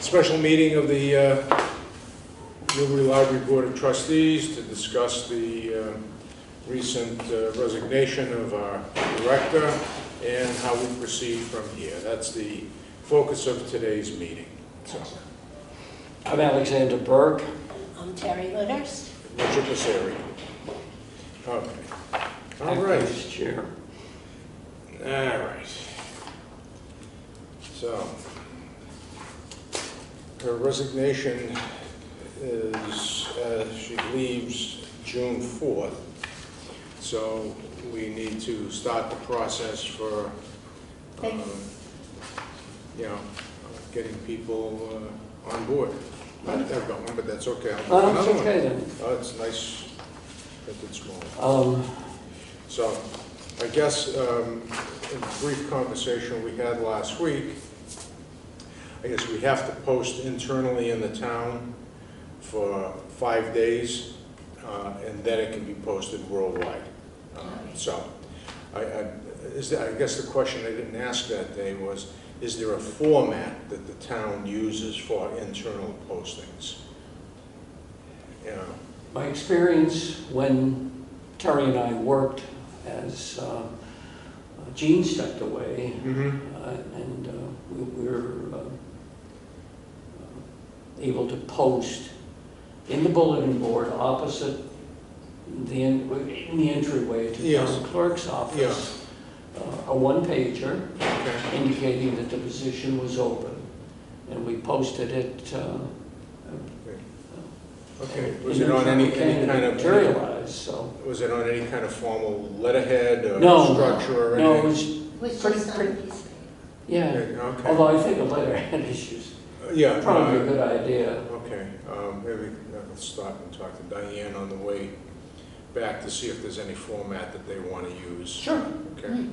Special meeting of the Newbury Library Board of Trustees to discuss the recent resignation of our director and how we proceed from here. That's the focus of today's meeting. So, I'm Alexander Burke. I'm Terry Litters. Richard Passeri. Okay. All right. Vice Chair. All right. So, her resignation is, she leaves June 4th. So we need to start the process for, getting people on board. I've got one, but that's okay. Oh, that's okay then. Oh, it's nice, printed small. So I guess in a brief conversation we had last week, I guess we have to post internally in the town for 5 days, and then it can be posted worldwide. So I guess the question I didn't ask that day was, is there a format that the town uses for internal postings? My experience when Terry and I worked as Gene stepped away, and we were able to post in the bulletin board opposite in the entryway to the town clerk's office, a one-pager indicating that the position was open, and we posted it. Okay. Was it on any kind of materialized? So was it on any kind of formal letterhead or no, structure or no, anything? it was Which is on a piece of paper. yeah. Okay. Although I think a letterhead issues Yeah. probably a good idea. Okay. Maybe I'll stop and talk to Diane on the way back to see if there's any format that they want to use. Sure. Okay.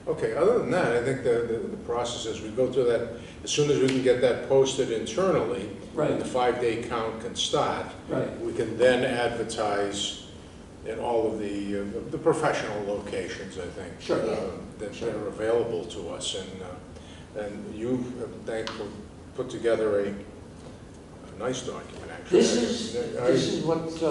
Okay, other than that, I think the process is we go through that, as soon as we can get that posted internally, Right. the 5-day count can start. Right. We can then advertise in all of the professional locations, I think. Sure. That are available to us. And you've, thankfully, put together a nice document, actually. This is what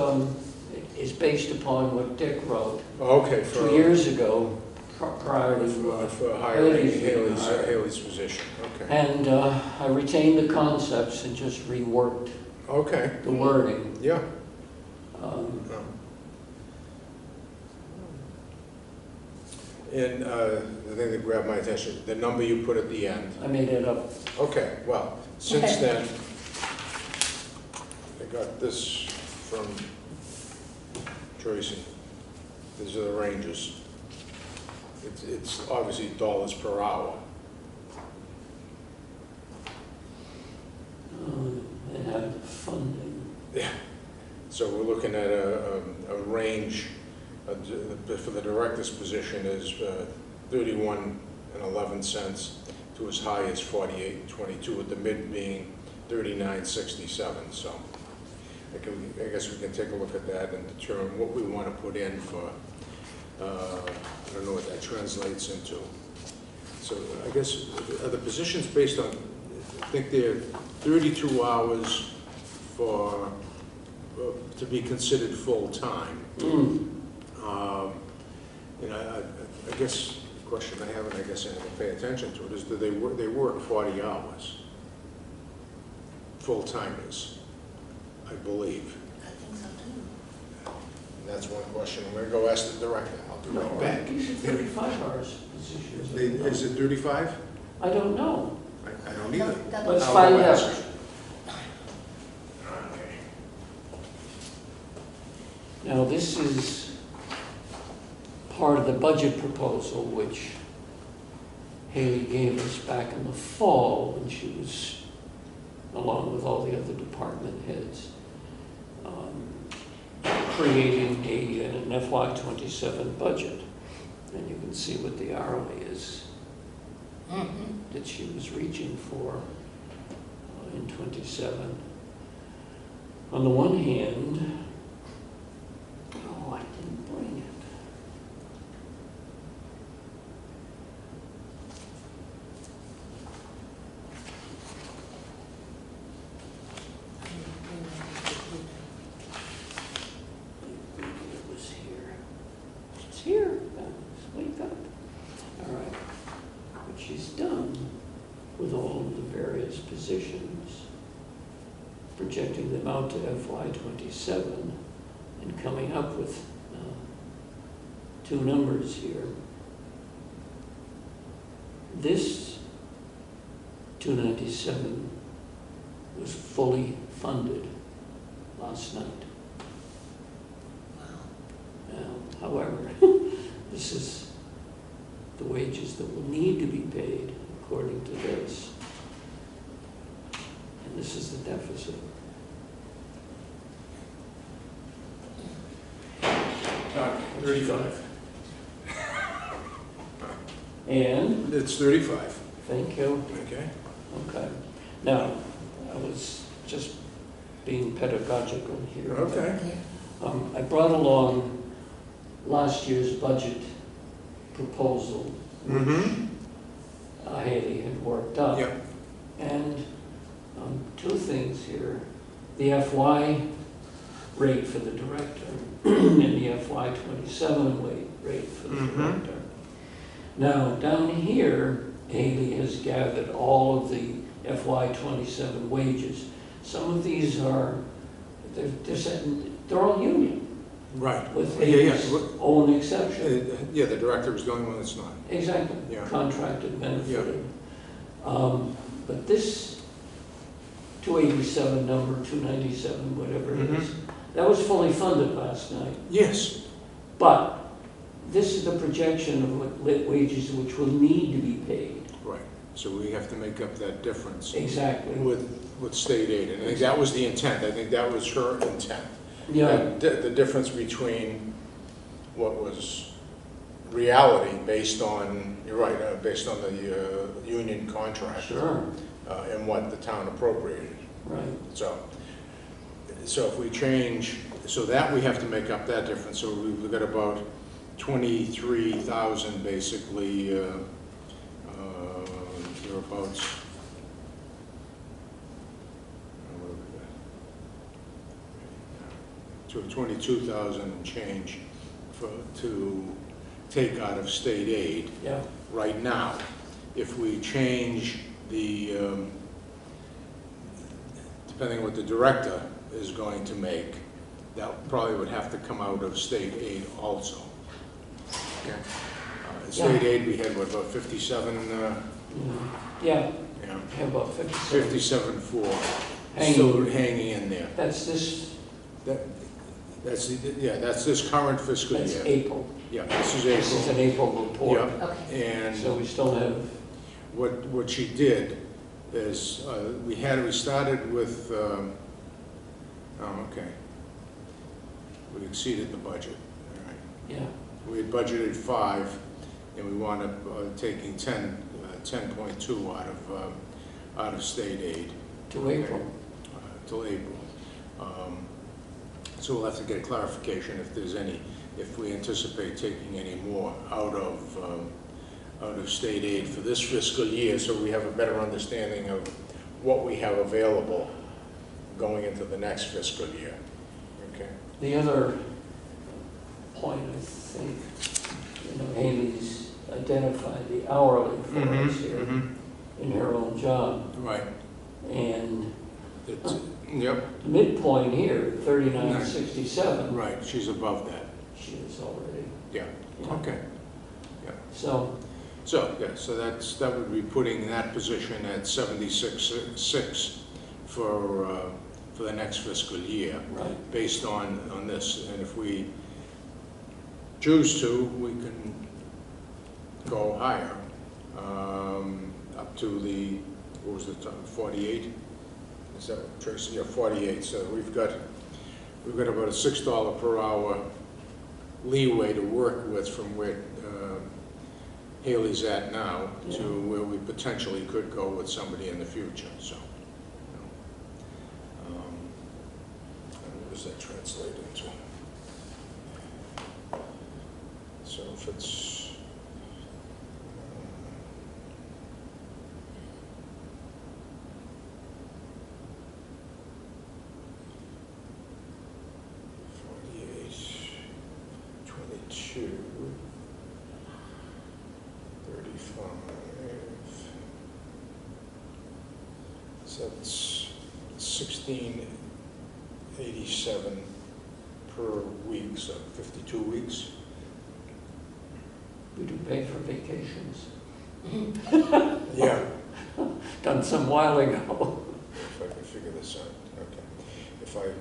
is based upon what Dick wrote Okay. 2 years ago, prior to for hiring Haley's Haley's position. Okay. And I retained the concepts and just reworked Okay. the wording. Yeah. And the thing that grabbed my attention, the number you put at the end. I made it up. Okay, well, since then, I got this from Tracy. These are the ranges. It's obviously dollars per hour. It had funding. Yeah. So we're looking at a range for the director's position is 31.11 cents to as high as 48.22, with the mid being 39.67. So I guess we can take a look at that and determine what we want to put in for. I don't know what that translates into. So I guess are the positions based on, I think they're 32 hours for to be considered full-time. I guess the question I have, and I guess I have to pay attention to it, is do they work 40 hours? Full-timers, I believe. I think so too. And that's one question. I'm going to go ask the director. I'll be right back. These are 35 hours positions. Is it 35? I don't know. I don't either. Let's I'll find go ask out. her. Okay. Now, this is part of the budget proposal, which Haley gave us back in the fall when she was, along with all the other department heads, creating an FY27 budget. And you can see what the hourly is that she was reaching for in 27. On the one hand, I didn't bring it. various positions, projecting them out to FY27, and coming up with two numbers here. This 297 was fully funded last night. Now, however, this is the wages that will need to be paid according to this. And this is the deficit. Not 35. And, It's 35. thank you. Okay. Okay. Now, I was just being pedagogical here. Okay. I brought along last year's budget proposal, Mm-hmm. Haley had worked up. Yep. And two things here. The FY rate for the director and the FY27 rate for the Mhm. director. Now, down here, Haley has gathered all of the FY27 wages. Some of these are, they're all union, Right. with Yeah, Haley's yeah. own exception. Yeah, the director was the only one that's not. Exactly, Yeah. contracted, benefited. But this 287 number, 297, whatever it is, that was fully funded last night. Yes. But this is the projection of what wages which will need to be paid. Right. So we have to make up that difference Exactly. with state aid. And I think that was the intent. I think that was her intent. Yeah, The difference between what was reality based on, you're right, based on the union contract sure, and what the town appropriated. right. So if we change, so that we have to make up that difference. So we've got about 23,000 basically, thereabouts. What have we got? To 22,000 and change to take out of state aid Yeah, right now. If we change the, depending on what the director is going to make, that probably would have to come out of state aid also. Okay. State aid, we had what, about 57, yeah, yeah, have about 57. 57.4, still hanging in there. That's this, That's this current fiscal that's year. April. Yeah, this is This is April. an April report. Yeah, Okay. and So we still have, what she did is, we started with, okay. We exceeded the budget, all right. yeah, We had budgeted 5, and we wound up taking 10.2 out of state aid. to April. Till April. So we'll have to get a clarification if there's any, if we anticipate taking any more out of state aid for this fiscal year, so we have a better understanding of what we have available going into the next fiscal year. Okay. The other point, I think, Haley's identified the hourly for us here in her own job. Right. And It's, yep. the midpoint here, 3967, Right. She's above that. she is already. Yeah. Yeah. Okay. So, So that would be putting that position at 76.6 for the next fiscal year, right, based on this. And if we choose to, we can go higher, up to the, what was it, 48? Is that what Tracy? Yeah, 48. So we've got about a $6 per hour leeway to work with from where Haley's at now to where we potentially could go with somebody in the future. So, what does that translate into? So if it's $48.22, 35. that's 1687 per week, so 52 weeks. We do pay for vacations. Yeah. Done some while ago. If I could figure this out, okay. If I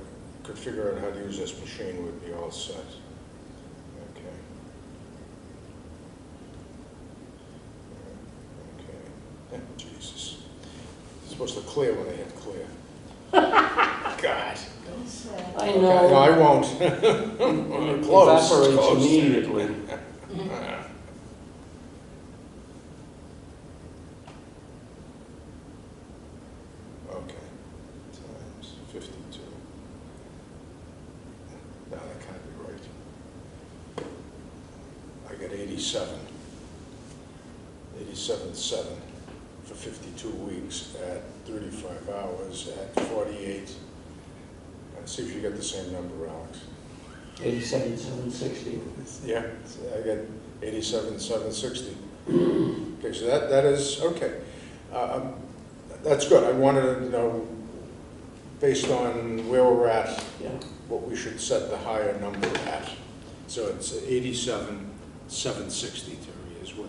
could figure out how to use this machine, we'd be all set. Okay. Okay. Jesus. It's supposed to clear when I hit clear. God. Don't say. I Okay, no, know. I won't. It Close, evaporates close. immediately. Okay, times 52. No, that can't be right. I got 87.7 for 52 weeks at 35 hours at 48. Let's see if you get the same number, Alex. 87,760. Yeah, I got 87,760. Okay, so that is, okay. That's good. I wanted to know, based on where we're at, Yeah. what we should set the higher number at. So it's 87,760, Terry, is what,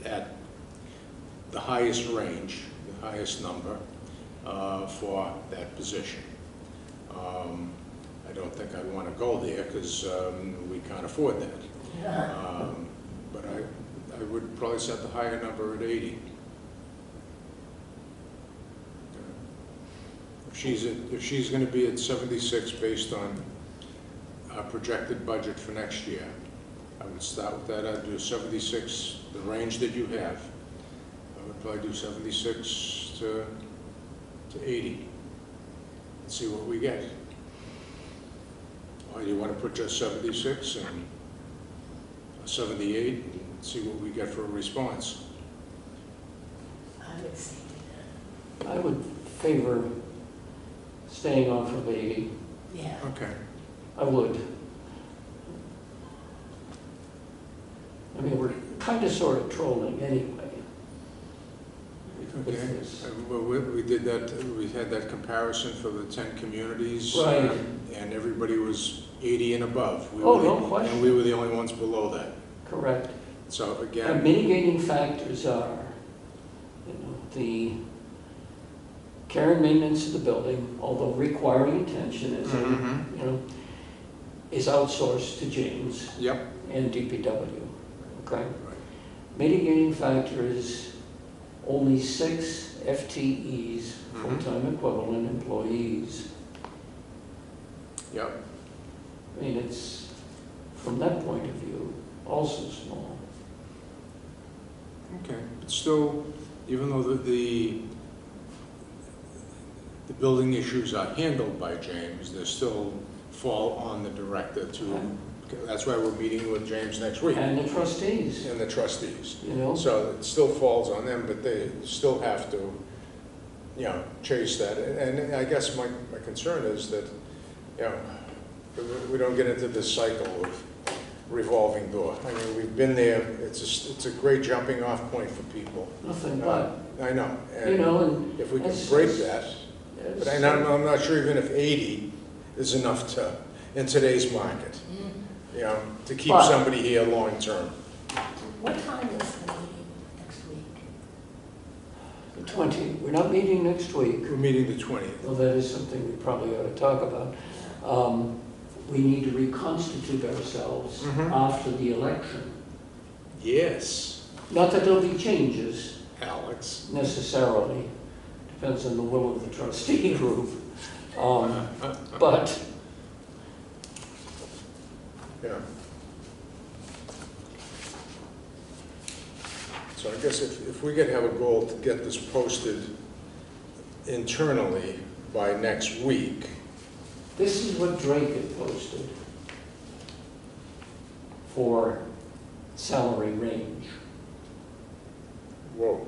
at the highest range, the highest number for that position. I don't think I want to go there because we can't afford that. But I would probably set the higher number at 80. If she's going to be at 76 based on our projected budget for next year, I would start with that. I'd do 76, the range that you have. I would probably do 76 to 80 and see what we get. Or you want to put just 76 and 78 and see what we get for a response. I would say that. I would favor staying off of 80. Yeah. Okay. I would. I mean, we're kind of sort of trolling anyway. with Okay. this. Well, we did that, we had that comparison for the 10 communities. Right. And everybody was 80 and above. Oh, no question. And we were the only ones below that. Correct. So And again, mitigating factors are, the care and maintenance of the building, although requiring attention, is, Mhm. is outsourced to James yep. and DPW, okay? Right. Mitigating factor is only 6 FTEs, Mhm. full-time equivalent employees. Yep. I mean, it's, from that point of view, also small. Okay. But still, even though the building issues are handled by James, they still fall on the director to, that's why we're meeting with James next week. And the trustees, And the trustees. you know? So it still falls on them, but they still have to, chase that. And I guess my concern is that, we don't get into this cycle of revolving door. I mean, we've been there, it's a great jumping off point for people. Nothing but, I know. and If we can it's- break that, but it's- I'm not sure even if 80 is enough in today's market, to keep But- somebody here long-term. What time is the meeting next week? the 20, we're not meeting next week. We're meeting the 20th. Well, that is something we probably ought to talk about. We need to reconstitute ourselves Mhm. after the election. Yes, Not that there'll be changes Alex. necessarily, depends on the will of the trustee group. But Yeah. So I guess if we could have a goal to get this posted internally by next week. this is what Drake had posted for salary range. Whoa,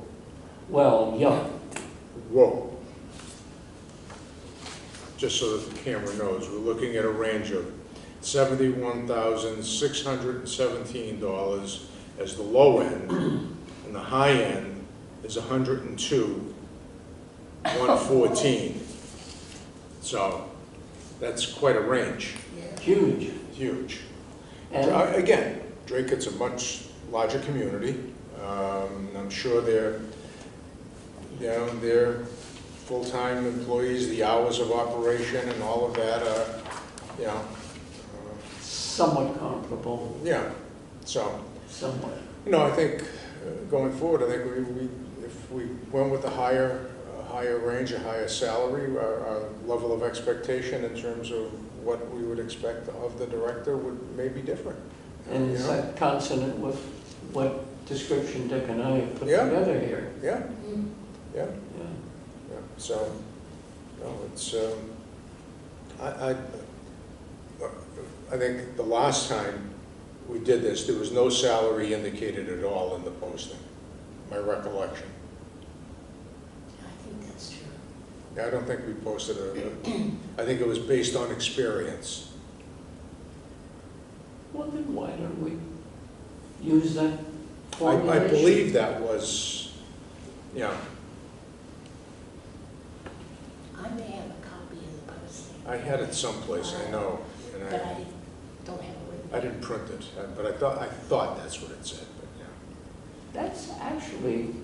Well, yeah, whoa. Just so that the camera knows, we're looking at a range of $71,617 as the low end, and the high end is 102, 114. So that's quite a range, Yeah. Huge. huge. And Again, Drake, it's a much larger community. I'm sure they're full-time employees, the hours of operation and all of that are, somewhat comparable, yeah. So, somewhat. I think going forward, I think if we went with a higher range, a higher salary, our level of expectation in terms of what we would expect of the director would maybe different. And is that consonant with what description Dick and I have put Yeah. together here? Yeah, yeah. Yeah. Yeah, so, no, it's, I think the last time we did this, there was no salary indicated at all in the posting, my recollection. I think that's true. Yeah, I don't think we posted I think it was based on experience. Well, then why don't we use that I formulation? believe that was, yeah, I may have a copy of the posting. I had it someplace, I know, and But I don't have it with me. I didn't print it, but I thought that's what it said, but That's actually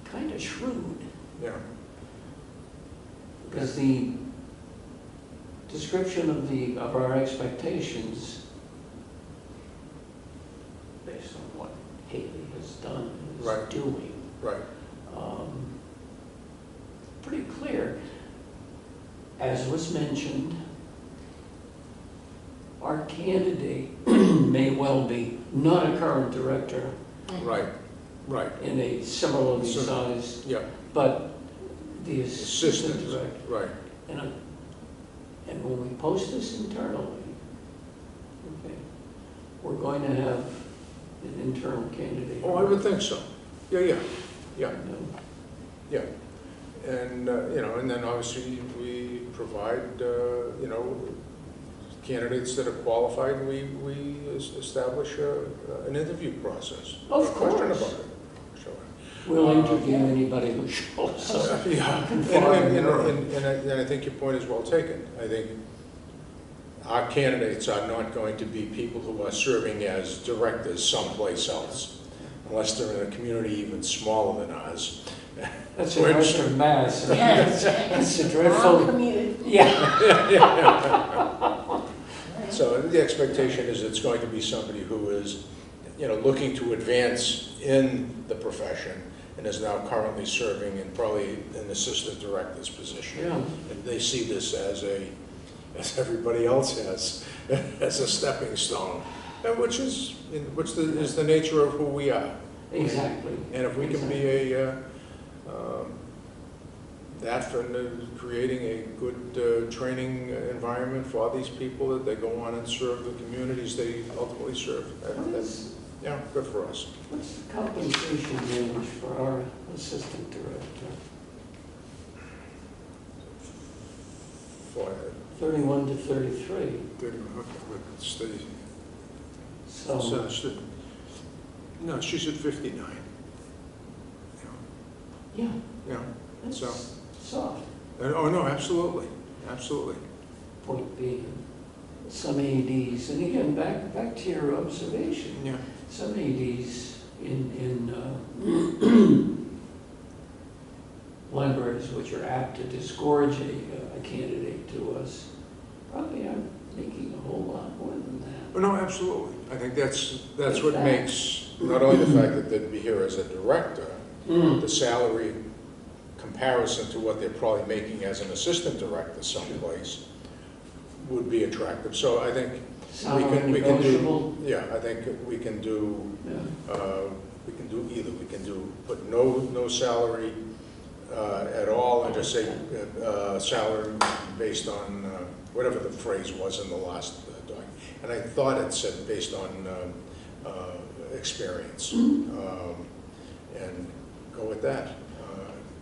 kind of shrewd, yeah. because the description of our expectations, based on what Haley has done and is Right. doing, Right, pretty clear. As was mentioned, our candidate may well be not a current director right, right, in a similarly So- sized, yeah. but the assistant Assistant, director. right. And when we post this internally, okay, we're going to have an internal candidate. Oh, I would think so. Yeah, yeah, yeah, And, yeah. And, and then obviously we provide, candidates that are qualified, we establish an interview process. Of No question course. about it. So, We'll interview anybody who shows up. yeah, Conform, and I think your point is well taken. I think our candidates are not going to be people who are serving as directors someplace else, unless they're in a community even smaller than ours. That's in Which- Western Mass. Yes. It's a Wrong dreadful, community. yeah. So the expectation is it's going to be somebody who is, looking to advance in the profession and is now currently serving in probably an assistant director's position. Yeah. And they see this as everybody else has, as a stepping stone, and which is the nature of who we are. Exactly. And if we can be that for creating a good training environment for these people, that they go on and serve the communities they ultimately serve. That's, yeah, good for us. What's the compensation range for our assistant director? For 31 to 33. No, she's at 59. Yeah, Yeah, that's so, soft. oh, no, absolutely, absolutely. Point being, some ADs, and again, back to your observation, Yeah, some ADs in libraries which are apt to disgorge a candidate to us, probably aren't making a whole lot more than that. oh, no, absolutely. I think that's what Fact. makes, not only the fact that they'd be here as a director, the salary comparison to what they're probably making as an assistant director someplace would be attractive. So I think Salary we can negotiable. do, yeah, I think we can do, Yeah. we can do either. We can do, put no salary at all, and just say salary based on whatever the phrase was in the last document. And I thought it said based on experience, and go with that.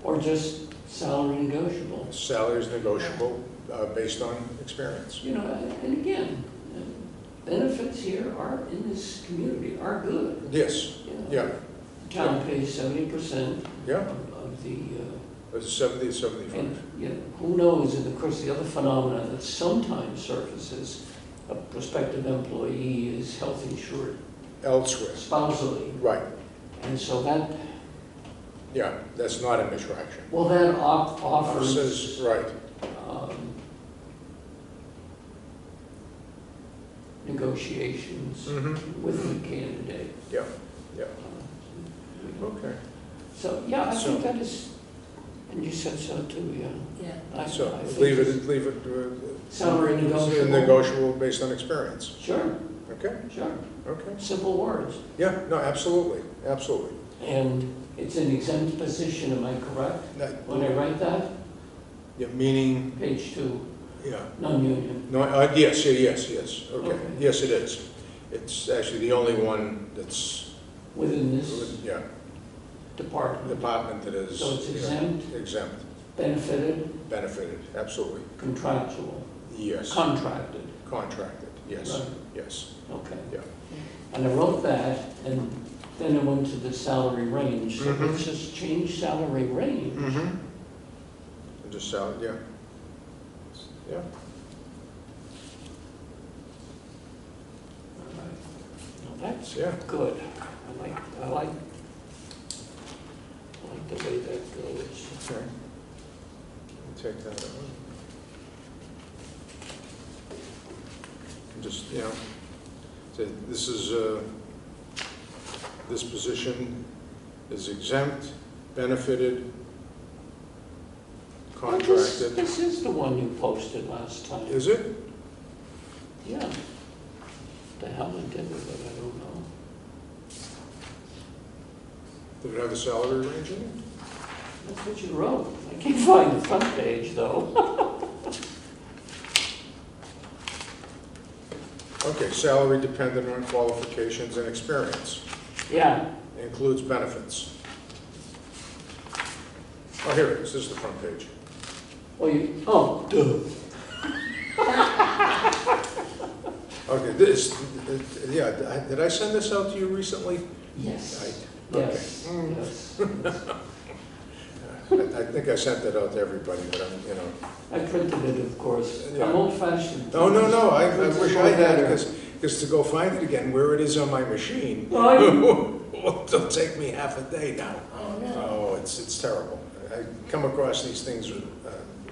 Or just salary negotiable. Salary is negotiable based on experience. And again, benefits here in this community are good. Yes, You know, yeah, the town pays 70% yeah. of the Was it 70 or 75? And, you know, who knows, and of course, the other phenomenon that sometimes surfaces, a prospective employee is health insured Elsewhere, spousally, right. and so that, Yeah, that's not an attraction. well, that offers, Says, right, negotiations Mhm. with the candidate. yeah, yeah, Uh, okay. So, yeah, I So- think that is, and you said so too, yeah. Yeah. So I think leave it's- it. Salary negotiable. Negotiable based on experience. Sure, Okay, sure, okay. simple words. Yeah, no, absolutely, absolutely. And it's an exempt position, am I correct? When I write that, Yeah, meaning, page 2, yeah. non-union. No, yes, yes, okay. Okay. Yes, it is. It's actually the only one that's, Within this yeah, department. department that is. So it's yeah, exempt, Exempt, benefited, benefited, absolutely. contractual, Yes, contracted. contracted, yes, Right. yes, Okay. yeah. And I wrote that, and then I went to the salary range. So Mhm. let's just change salary range. Mm-hmm. Just salary, yeah. Yeah, All right. Now that's yeah. good. I like the way that goes. Okay. Take that out. Just, you know, say this is, this position is exempt, benefited, Well, contracted. This is the one you posted last time. Is it? Yeah. The hell I did with it, I don't know. Did it have a salary range in it? That's what you wrote. I can't find the front page, though. Okay, salary dependent on qualifications and experience. Yeah, Includes benefits. Oh, here it is, this is the front page. duh. Okay, this, yeah, did I send this out to you recently? Yes, Okay. yes, yes. I think I sent that out to everybody, but I'm, you know. I printed it, of course. Yeah. I'm old-fashioned. No, I Printed wish it I had, better. because to go find it again, where it is on my machine, Oh, it'll take me half a day now. Oh, no. Oh, it's terrible. I come across these things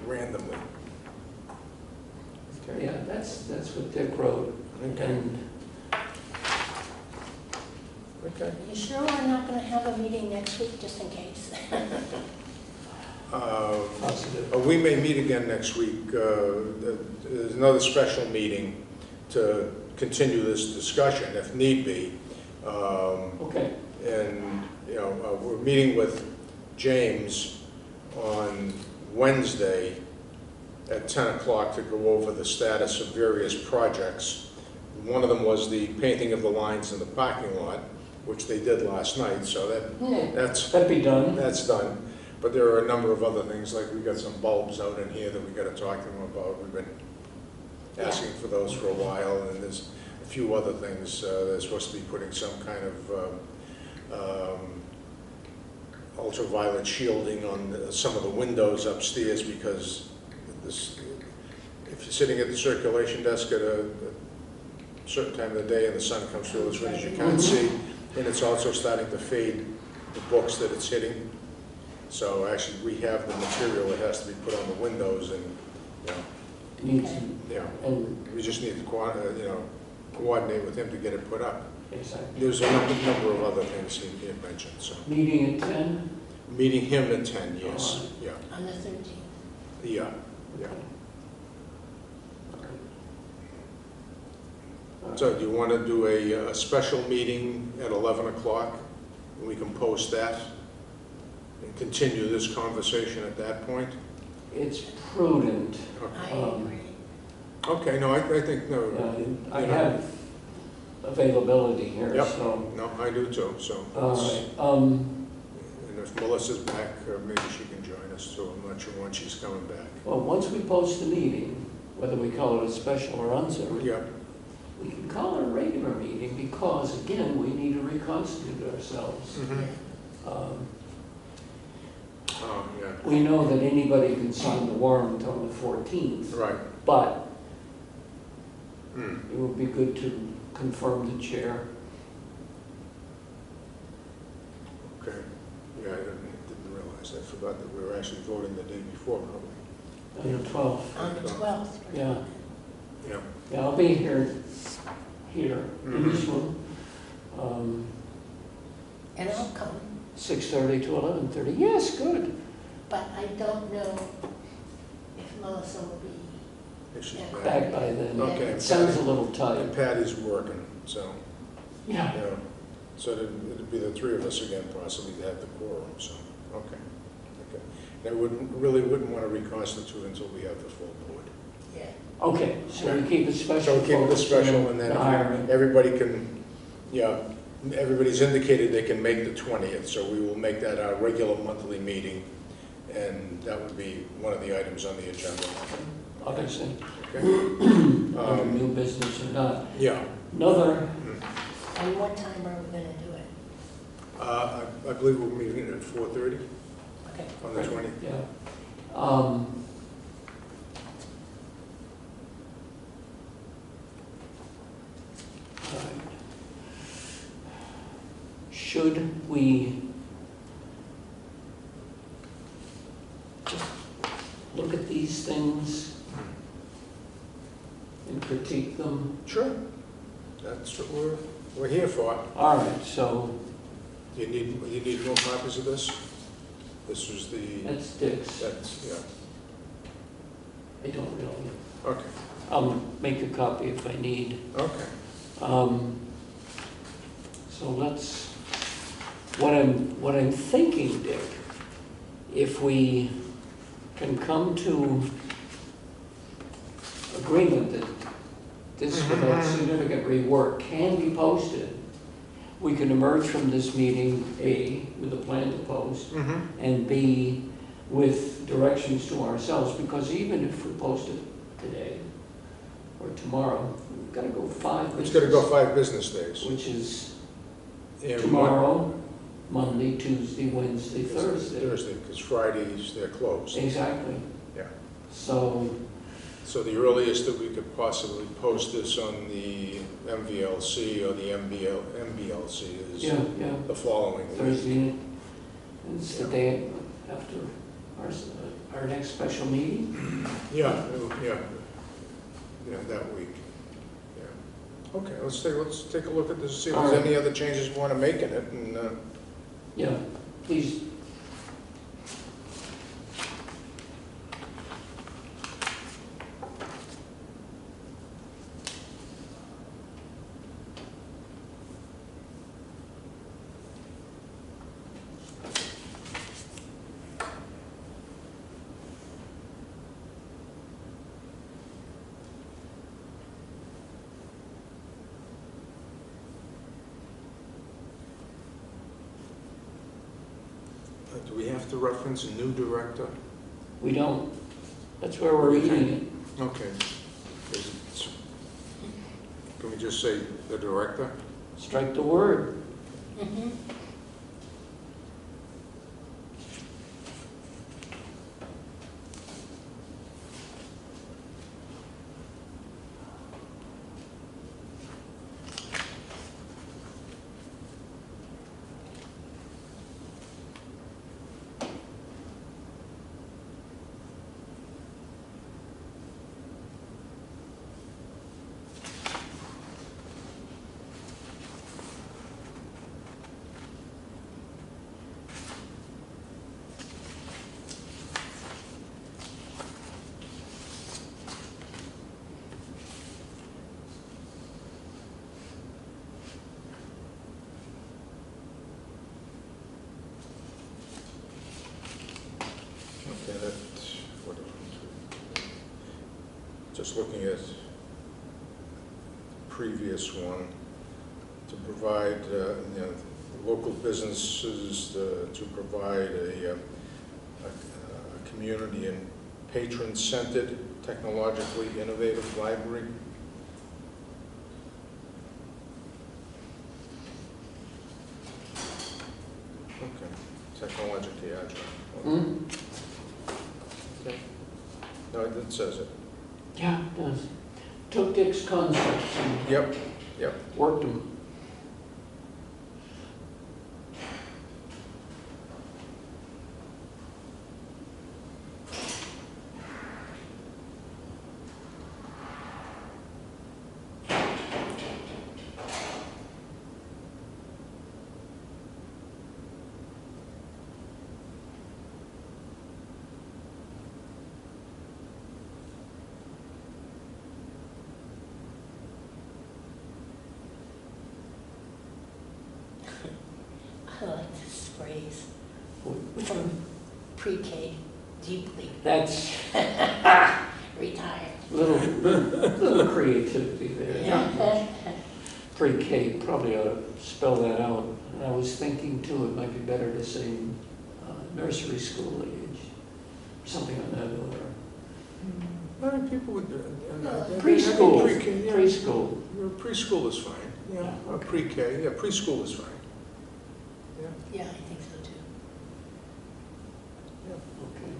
randomly. Okay. yeah, that's what Dick wrote. Okay. And Okay. You sure we're not gonna have a meeting next week, just in case? positive. We may meet again next week. There's another special meeting to continue this discussion if need be. Okay, And, you know, we're meeting with James on Wednesday at 10 o'clock to go over the status of various projects. One of them was the painting of the lines in the parking lot, which they did last night, so that's that'd be done. that's done. But there are a number of other things, like we got some bulbs out in here that we got to talk to them about. We've been asking for those for a while, and there's a few other things. They're supposed to be putting some kind of ultraviolet shielding on some of the windows upstairs, because this, if you're sitting at the circulation desk at a certain time of the day and the sun comes through as soon as you can't see, and it's also starting to fade the books that it's hitting. So actually, we have the material that has to be put on the windows, and, you know, Needs, and, we just need to coordinate with him to get it put up. exactly. There's a number of other things he had mentioned, so. Meeting at 10? Meeting him at 10, yes, Alright. yeah, On the 13th. yeah, yeah. So do you want to do a special meeting at 11 o'clock? We can post that and continue this conversation at that point? It's prudent. I Um, agree. Okay, no, I think, no. I have availability here, Yep. so. No, I do too, so. All right. And if Melissa's back, maybe she can join us too. I'm not sure when she's coming back. Well, once we post the meeting, whether we call it a special or uncertain, Yeah, we can call it a regular meeting because, again, we need to reconstitute ourselves. mhm. Um, Oh, yeah. we know that anybody can sign the warrant on the 14th. Right. But Hmm. it would be good to confirm the chair. Okay. Yeah, I didn't realize. I forgot that we were actually voting the day before, probably. On the 12th. On the 12th. Yeah. Yeah. Yeah, I'll be here in Mhm. this room, And I'll come, 6:30 to 11:30. Yes, good. but I don't know if Melissa will be. If she's Yeah. back. Back by then. Okay. It sounds a little And tight. Patty's working, so, Yeah. you know, so it'd be the three of us again possibly to have the quorum, so, okay. Okay. And I really wouldn't want to reconstitute until we have the full board. Yeah. Okay, so we keep it special. So we'll keep it focus special on and then the hiring. everybody can, yeah, everybody's indicated they can make the 20th, so we will make that our regular monthly meeting. And that would be one of the items on the agenda. Obviously, Okay? under new business or not. Yeah. Another, And what time are we gonna do it? I believe we're meeting at 4:30 Okay. on the 20th. yeah. All right. Should we just look at these things and critique them? Sure. That's what we're here for. All right, so You need more copies of this? This was the, that's Dick's. that's, yeah. I don't really. Okay, I'll make a copy if I need. okay. So let's, what I'm thinking, Dick, if we can come to agreement that this without significant rework can be posted, we can emerge from this meeting, A, with a plan to post, Mm-hmm. and B, with directions to ourselves, because even if we post it today or tomorrow, we've got to go 5 It's business. gonna go 5 business days. Which is And tomorrow, Monday, Tuesday, Wednesday, Thursday. Thursday, because Fridays, they're closed. Exactly. Yeah. So, So the earliest that we could possibly post this on the MVLC or the MBLC is yeah, the following week. Thursday, it's the day after our next special meeting. Yeah, that week. Yeah. Okay, let's take a look at this, see if All there's right. any other changes we want to make in it, and, Yeah, please. do we have to reference a new director? We don't. That's where we're reading it. Okay. Can we just say the director? Strike the word. Mhm. Okay, that's, what, just looking at the previous one, to provide, local businesses to provide a community and patron-centered, technologically innovative library. Okay, technologically agile. Hmm? No, it says it. Yeah, it does. Took Dick's concepts and Yep, yep. worked them. I like this phrase, Which from one? pre-K, deeply That's retired. little creativity there. Yeah. Pre-K, probably ought to spell that out. And I was thinking too, it might be better to say nursery school age, something on that order. A lot of people would do it. Preschool, Pre-K, yeah. preschool. Preschool is fine, yeah, Yeah, or okay. pre-K, yeah, preschool is fine. Yeah, Yeah, I think so too. yeah. Okay.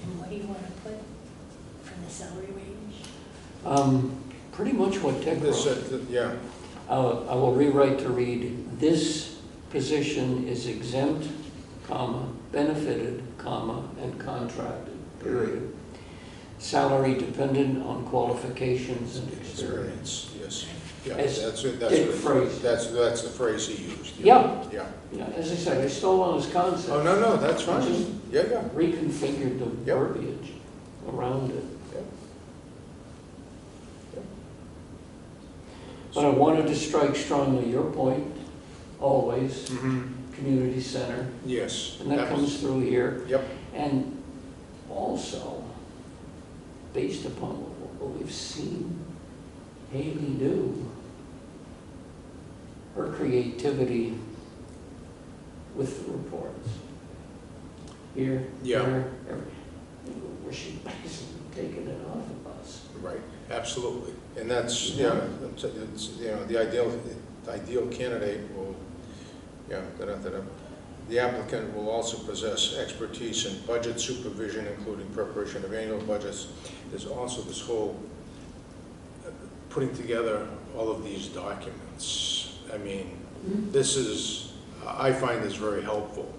And what do you want to put for the salary range? Pretty much what Ted This, wrote. yeah, I will rewrite to read, this position is exempt, comma, benefited, comma, and contracted, period. Salary dependent on qualifications and experience. experience, yes. Yeah, As that's Dick phrased. that's the phrase he used. Yeah. Yeah. Yeah, as I said, I stole on his concept. Oh, no, that's I just fine. Yeah, yeah. reconfigured the Yep. verbiage around it. Yeah. Yeah. But I wanted to strike strongly your point, always, Mhm. community center, Yes. and that comes through here. Yep. And also, based upon what we've seen Haley do, her creativity with the reports. Here, Yeah. there, where she basically taken it off of us. Right, absolutely. And that's, yeah, it's, you know, the ideal candidate will, yeah, the applicant will also possess expertise in budget supervision, including preparation of annual budgets. There's also this whole putting together all of these documents. I mean, this is, I find this very helpful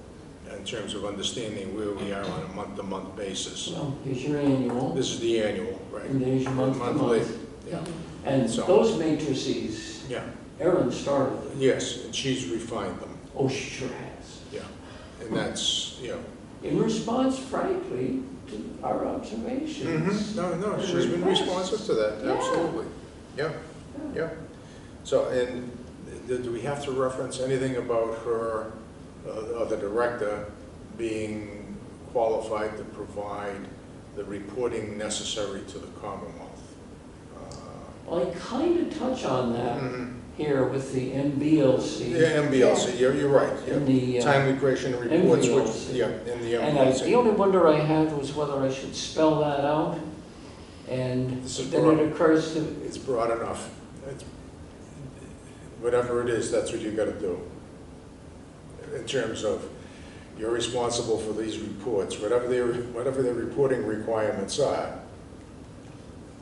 in terms of understanding where we are on a month-to-month basis. Well, here's your annual, This is the annual, right? and there's your Monthly, month-to-month. yeah. And So- those matrices, Yeah, Erin started them. yes, and she's refined them, Oh, she sure has. yeah. And that's, you know, In response, frankly, to our observations. no, and she's been requests. responsive to that, Yeah. absolutely. Yeah, yeah. So, and do we have to reference anything about her, or the director, being qualified to provide the reporting necessary to the Commonwealth? Well, I kind of touch on that Mhm. here with the MBLC. Yeah, MBLC, you're right, In yeah. the, Timely creation of reports, which, MBLC. yeah, in the and MBLC. the only wonder I had was whether I should spell that out. And This is then broad. it occurs to, It's broad enough. Whatever it is, that's what you gotta do. In terms of, you're responsible for these reports, whatever their reporting requirements are,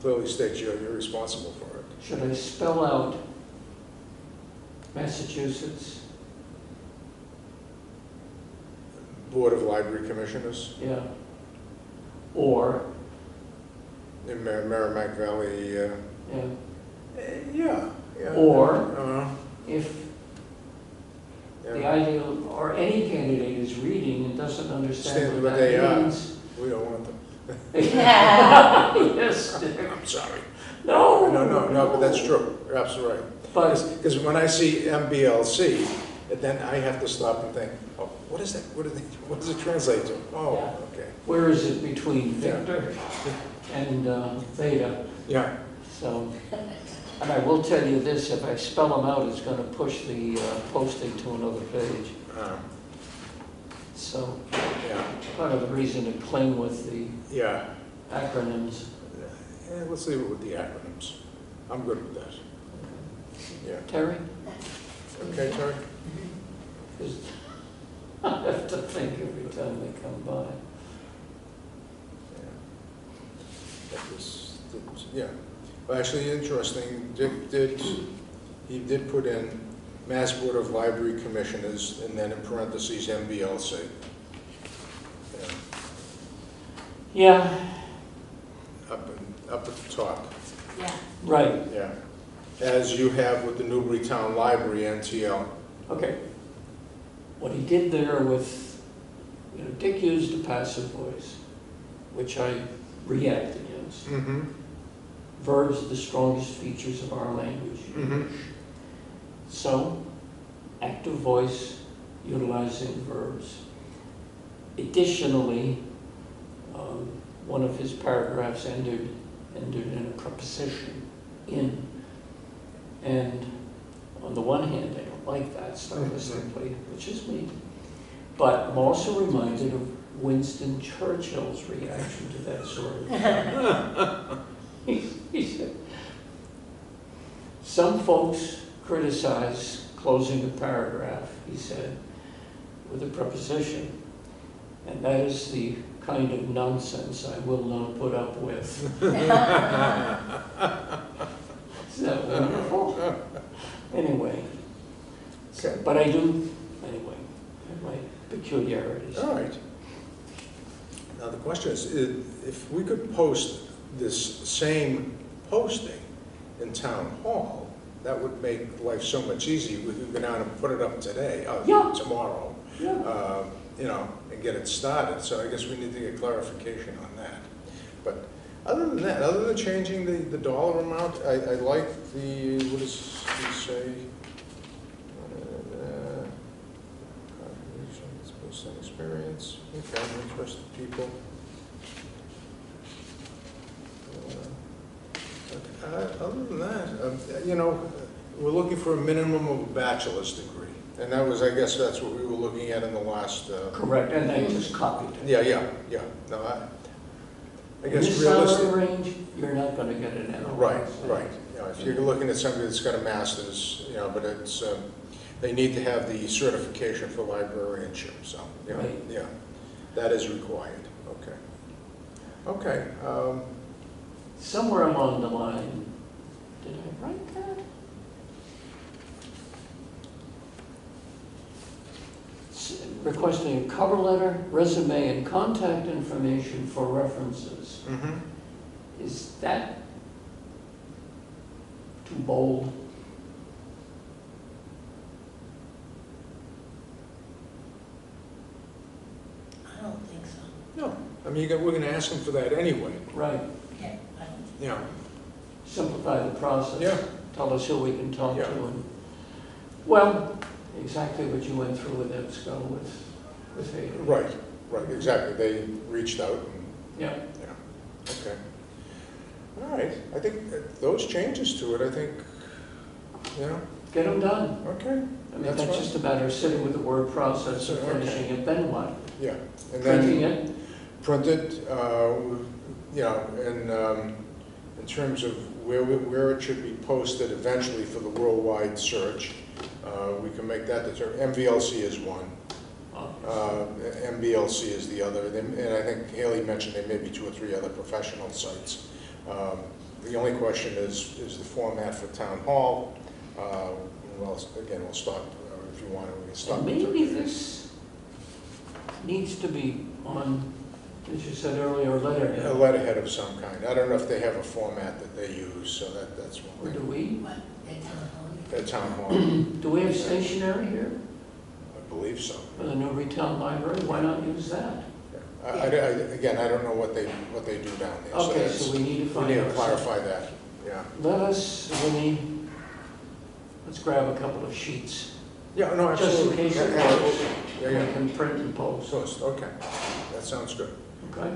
clearly states you're responsible for it. Should I spell out Massachusetts? Board of Library Commissioners Yeah. Or, in Merrimack Valley, yeah. yeah. Or Uh, if the yeah. ideal, or any candidate is reading and doesn't understand what they that are. means. We don't want them. Yes, Dick. I'm sorry. No. No, but that's true. You're absolutely right. But, Because when I see MBLC, then I have to stop and think, oh, what is that? What does it translate to? Oh, Yeah. okay. where is it between Victor and Theta? Yeah. So, and I will tell you this, if I spell them out, it's gonna push the posting to another page. So, Yeah. part of the reason to cling with the Yeah. acronyms. Yeah, let's leave it with the acronyms. I'm good with that. Yeah. Terry? Okay, Terry? Because I have to think every time they come by. Yeah. That was, yeah. Well, actually, interesting, Dick did put in Mass Board of Library Commissioners, and then in parentheses, MBLC. Yeah. Yeah, Up at the top, Yeah. right, yeah. As you have with the Newbury Town Library, NTL. okay. What he did there with, Dick used a passive voice, which I react against. Mm-hmm. Verbs are the strongest features of our language. Mm-hmm. So, active voice utilizing verbs. Additionally, one of his paragraphs ended in a preposition, in. And on the one hand, I don't like that stylistically, which is me. But I'm also reminded of Winston Churchill's reaction to that sort of thing. He said, some folks criticize closing a paragraph, he said, with a preposition. And that is the kind of nonsense I will not put up with. Isn't that wonderful? Anyway, Okay. but I do, anyway, have my peculiarities. All right. Now, the question is, if we could post this same posting in Town Hall, that would make life so much easier. We could go down and put it up today, Yeah. tomorrow, Yeah. and get it started. So I guess we need to get clarification on that. But other than that, other than changing the dollar amount, I like the, what does he say? Contributions based on experience, okay, interested people. Other than that, we're looking for a minimum of a bachelor's degree. And that was, I guess that's what we were looking at in the last. Correct, and I just copied it. Yeah. No, I In guess this realistic. salary range, you're not gonna get an NOI. Right. If you're looking at somebody that's got a master's, but it's, they need to have the certification for librarianship, so, Right. yeah, that is required, okay. Somewhere along the line, did I write that? Requesting a cover letter, resume, and contact information for references. Mm-hmm. Is that too bold? I don't think so. No, I mean, we're gonna ask them for that anyway, Right, Yeah, I don't. yeah. simplify the process. Yeah. Tell us who we can talk to. Yeah. And well, exactly what you went through with EBSCO with Hayden. Right, exactly, they reached out and, Yeah. okay. All right, I think those changes to it, I think, Get them done. okay, I mean, That's that's right. just a matter of sitting with the word process and Okay. finishing it, then what? yeah. And then Printing it? printed, in terms of where it should be posted eventually for the worldwide search, we can make that determination. MVLC is one, MBLC is the other, and I think Haley mentioned there may be 2 or 3 other professional sites. The only question is the format for town hall. Well, again, we'll start, if you want, we can start. And maybe this needs to be on, as you said earlier, a letterhead. A letterhead of some kind. I don't know if they have a format that they use, so that's Or one do thing. we? What, at town hall? At town hall, Do we have stationery here I believe so. for the Newburytown Library? Why not use that? Again, I don't know what they do down there. Okay, that's- so we need to We find need to out. clarify that, yeah. Let's grab a couple of sheets, Yeah, no, just in absolutely. case it Yeah, works. Yeah, We yeah. can print and post, Post, okay. That sounds good. okay?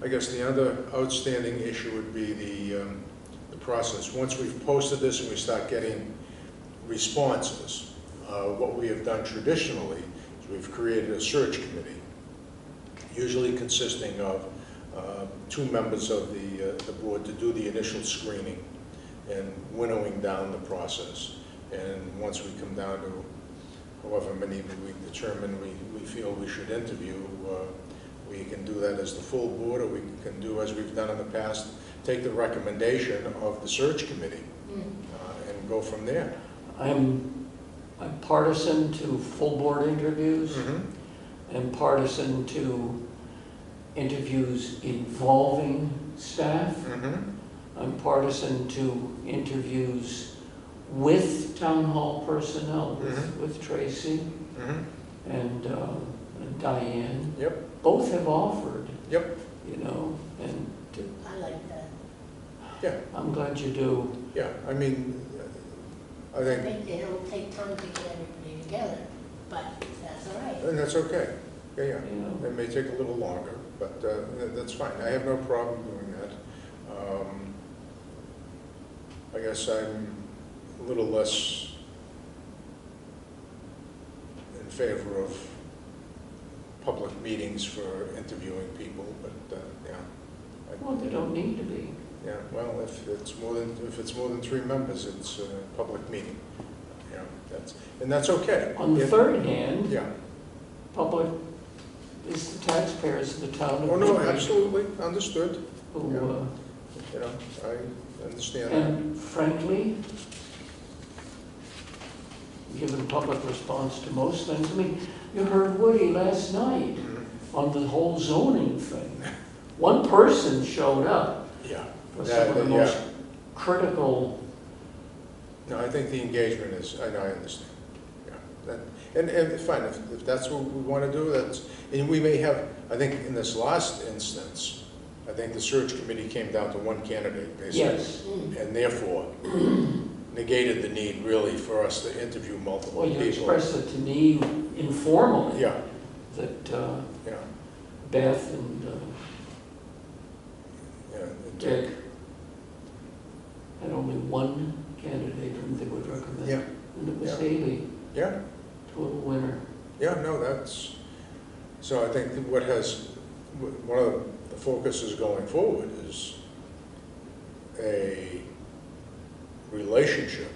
I guess the other outstanding issue would be the process. Once we've posted this and we start getting responses, what we have done traditionally is we've created a search committee, usually consisting of 2 members of the board to do the initial screening and winnowing down the process. And once we come down to however many we determine we feel we should interview, we can do that as the full board, or we can do as we've done in the past, take the recommendation of the search committee and go from there. I'm partisan to full board interviews. Mm-hmm. And partisan to interviews involving staff. Mm-hmm. I'm partisan to interviews with town hall personnel, with Tracy Mm-hmm. and Diane. Yep. Both have offered. Yep. You know, and I like that. Yeah. I'm glad you do. Yeah. I mean, I I think, think it'll take time to get everybody together, but that's all right. and that's okay. Yeah, yeah. You know. It may take a little longer, but that's fine. I have no problem doing that. I guess I'm a little less in favor of public meetings for interviewing people, but yeah. Well, they don't need to be. Yeah, well, if it's more than 3 members, it's a public meeting. Yeah, that's okay. On the third hand, Yeah. public is the taxpayers of the town of Oh, no, Newbury absolutely, understood. who, You know, I understand that. and frankly, given public response to most things, I mean, you heard Woody last night Mhm. on the whole zoning thing. One person showed up Yeah. for some of the Yeah. most critical, No, I think the engagement is, I know, I understand. Yeah. And fine, if that's what we want to do, and we may have, I think in this last instance, I think the search committee came down to 1 candidate, basically. yes. And therefore negated the need really for us to interview multiple Well, you people. expressed it to me informally, Yeah, that yeah, Beth and yeah. Dick had only one candidate whom they would recommend. Yeah, And it was Yeah. Haley, yeah, total winner. yeah, no, so I think that one of the focuses going forward is a relationship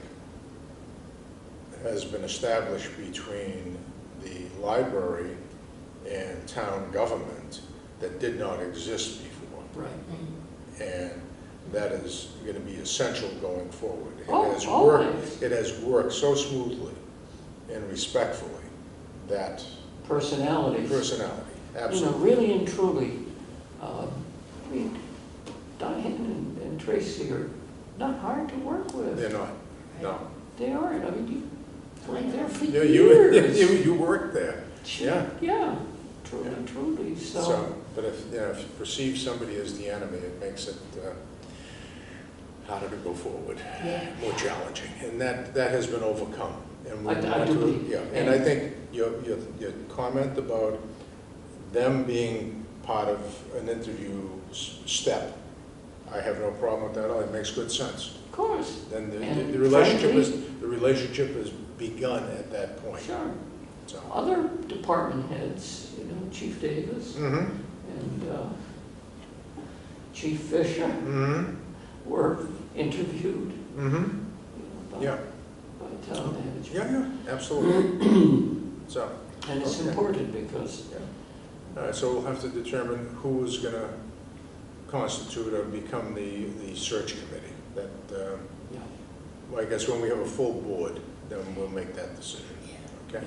has been established between the library and town government that did not exist before. Right. And that is going to be essential going forward. Always. It has worked so smoothly and respectfully that Personalities. personality, You know, absolutely. really and truly, I mean, Diane and Tracy are not hard to work with. They're not, no. They aren't. I mean, you worked there for Yeah, years. you worked there, yeah. Yeah, truly, Yeah. truly. So, but if you perceive somebody as the enemy, it makes it harder to go forward, Yeah. more challenging, and that has been overcome. And we I want do to- believe- Yeah, and I think your comment about them being part of an interview step, I have no problem with that at all. It makes good sense. Of course. Then And the relationship is begun at that point. Sure. So. Other department heads, you know, Chief Davis Mm-hmm. and Chief Fisher Mm-hmm. were interviewed, Mm-hmm. you know, Yeah. by town management. Yeah, yeah, absolutely. So, And it's Okay. important because all right, so we'll have to determine who is going to constitute or become the search committee. That, Yeah. well, I guess when we have a full board, then we'll make that decision. Yeah, Okay?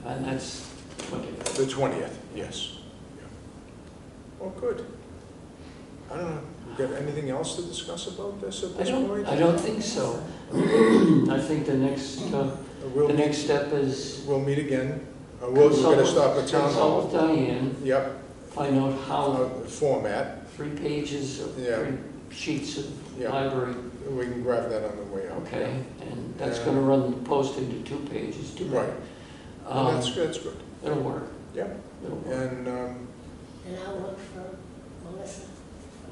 right. And that's 20. The 20th, yes. Yeah. Well, good. I don't know, we got anything else to discuss about this at this point? I don't think so. I think the next step is We'll meet again. We're gonna stop at town consult with hall. Diane, Yep, find out how format, 3 pages of Yeah. 3 sheets of Yeah. library, we can grab that on the way out. okay? And that's gonna run the posting to 2 pages, too. Right. Well, that's good, that's good. It'll work. Yep, It'll work. and, And I'll look for Melissa.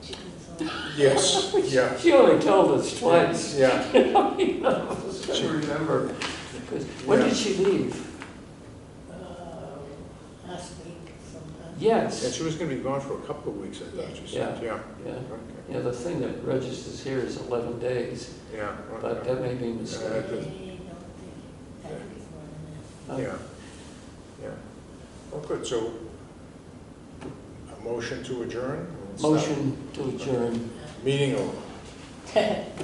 She can solve. yes, yeah, She only told us twice. yeah. You know, I was trying to remember. 'Cause when Yeah. did she leave? Last week sometime. Yeah, Yes. she was gonna be gone for a couple of weeks, I thought she said, yeah. Yeah. Okay. Yeah, the thing that registers here is 11 days, Yeah. but okay. that may be a I mistake. don't think, I think it's more than Yeah, yeah. Well, good, so a motion to adjourn? Motion to adjourn. Meeting over. that.